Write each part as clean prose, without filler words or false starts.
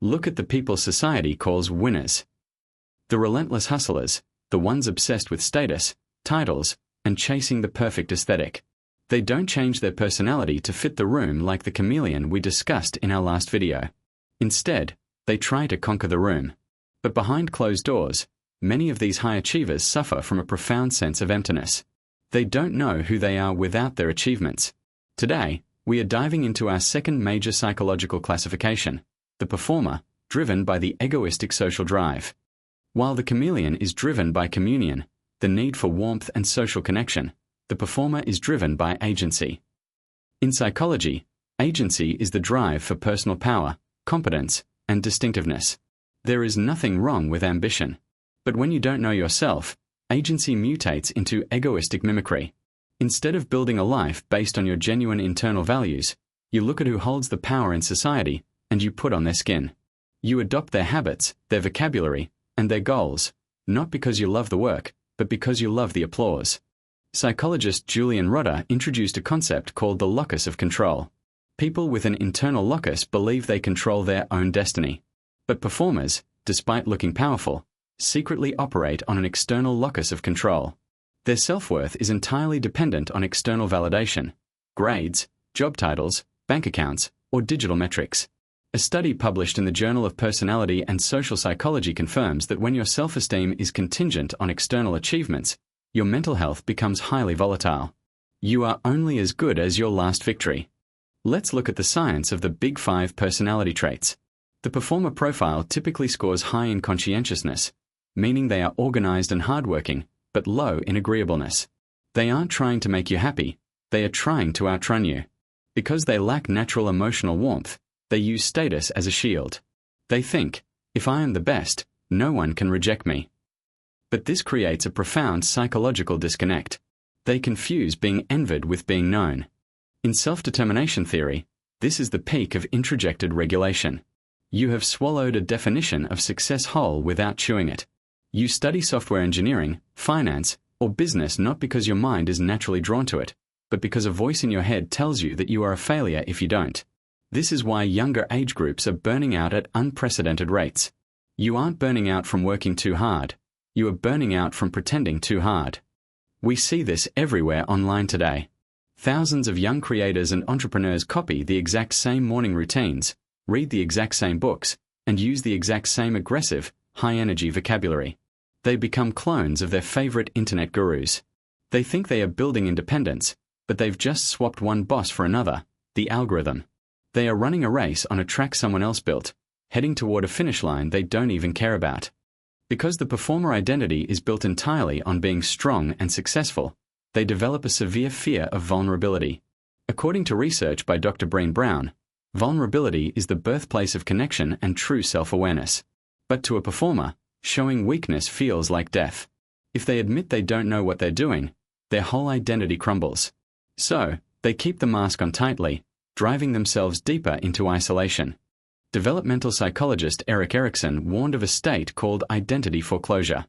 Look at the people society calls winners. The relentless hustlers, the ones obsessed with status, titles, and chasing the perfect aesthetic. They don't change their personality to fit the room like the chameleon we discussed in our last video. Instead, they try to conquer the room. But behind closed doors, many of these high achievers suffer from a profound sense of emptiness. They don't know who they are without their achievements. Today, we are diving into our second major psychological classification, the performer, driven by the egoistic social drive. While the chameleon is driven by communion, the need for warmth and social connection, the performer is driven by agency. In psychology, agency is the drive for personal power, competence, and distinctiveness. There is nothing wrong with ambition. But when you don't know yourself, agency mutates into egoistic mimicry. Instead of building a life based on your genuine internal values, you look at who holds the power in society and you put on their skin. You adopt their habits, their vocabulary, and their goals, not because you love the work, but because you love the applause. Psychologist Julian Rodder introduced a concept called the Locus of Control. People with an internal locus believe they control their own destiny. But performers, despite looking powerful, secretly operate on an external locus of control. Their self-worth is entirely dependent on external validation, grades, job titles, bank accounts, or digital metrics. A study published in the Journal of Personality and Social Psychology confirms that when your self-esteem is contingent on external achievements, your mental health becomes highly volatile. You are only as good as your last victory. Let's look at the science of the Big Five personality traits. The performer profile typically scores high in conscientiousness, meaning they are organized and hardworking, but low in agreeableness. They aren't trying to make you happy, they are trying to outrun you. Because they lack natural emotional warmth, they use status as a shield. They think, if I am the best, no one can reject me. But this creates a profound psychological disconnect. They confuse being envied with being known. In self-determination theory, this is the peak of introjected regulation. You have swallowed a definition of success whole without chewing it. You study software engineering, finance, or business not because your mind is naturally drawn to it, but because a voice in your head tells you that you are a failure if you don't. This is why younger age groups are burning out at unprecedented rates. You aren't burning out from working too hard. You are burning out from pretending too hard. We see this everywhere online today. Thousands of young creators and entrepreneurs copy the exact same morning routines, read the exact same books, and use the exact same aggressive, high-energy vocabulary. They become clones of their favorite internet gurus. They think they are building independence, but they've just swapped one boss for another, the algorithm. They are running a race on a track someone else built, heading toward a finish line they don't even care about. Because the performer identity is built entirely on being strong and successful, they develop a severe fear of vulnerability. According to research by Dr. Breen Brown, vulnerability is the birthplace of connection and true self-awareness. But to a performer, showing weakness feels like death. If they admit they don't know what they're doing, their whole identity crumbles. So, they keep the mask on tightly, driving themselves deeper into isolation. Developmental psychologist Erik Erikson warned of a state called identity foreclosure.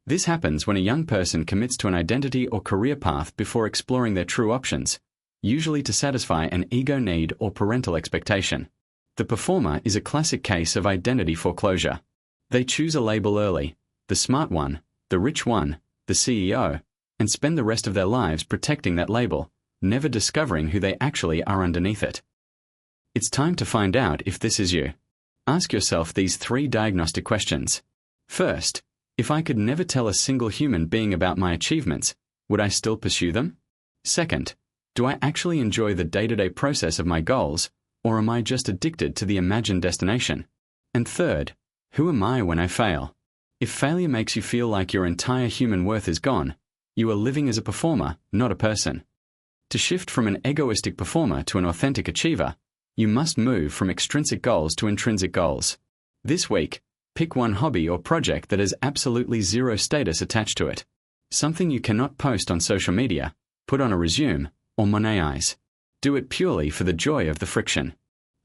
This happens when a young person commits to an identity or career path before exploring their true options, usually to satisfy an ego need or parental expectation. The performer is a classic case of identity foreclosure. They choose a label early, the smart one, the rich one, the CEO, and spend the rest of their lives protecting that label, never discovering who they actually are underneath it. It's time to find out if this is you. Ask yourself these 3 diagnostic questions. First, if I could never tell a single human being about my achievements, would I still pursue them? Second, do I actually enjoy the day-to-day process of my goals, or am I just addicted to the imagined destination? And third, who am I when I fail? If failure makes you feel like your entire human worth is gone, you are living as a performer, not a person. To shift from an egoistic performer to an authentic achiever, you must move from extrinsic goals to intrinsic goals. This week, pick one hobby or project that has absolutely zero status attached to it. Something you cannot post on social media, put on a resume, or monetize. Do it purely for the joy of the friction.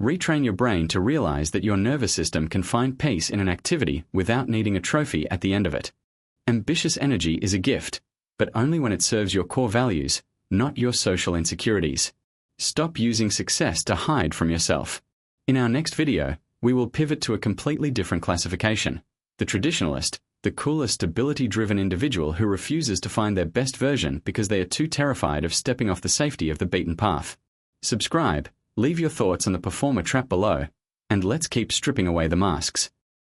Retrain your brain to realize that your nervous system can find peace in an activity without needing a trophy at the end of it. Ambitious energy is a gift, but only when it serves your core values, not your social insecurities. Stop using success to hide from yourself. In our next video, we will pivot to a completely different classification: the traditionalist, the cooler, stability-driven individual who refuses to find their best version because they are too terrified of stepping off the safety of the beaten path. Subscribe, leave your thoughts on the performer trap below, and let's keep stripping away the masks.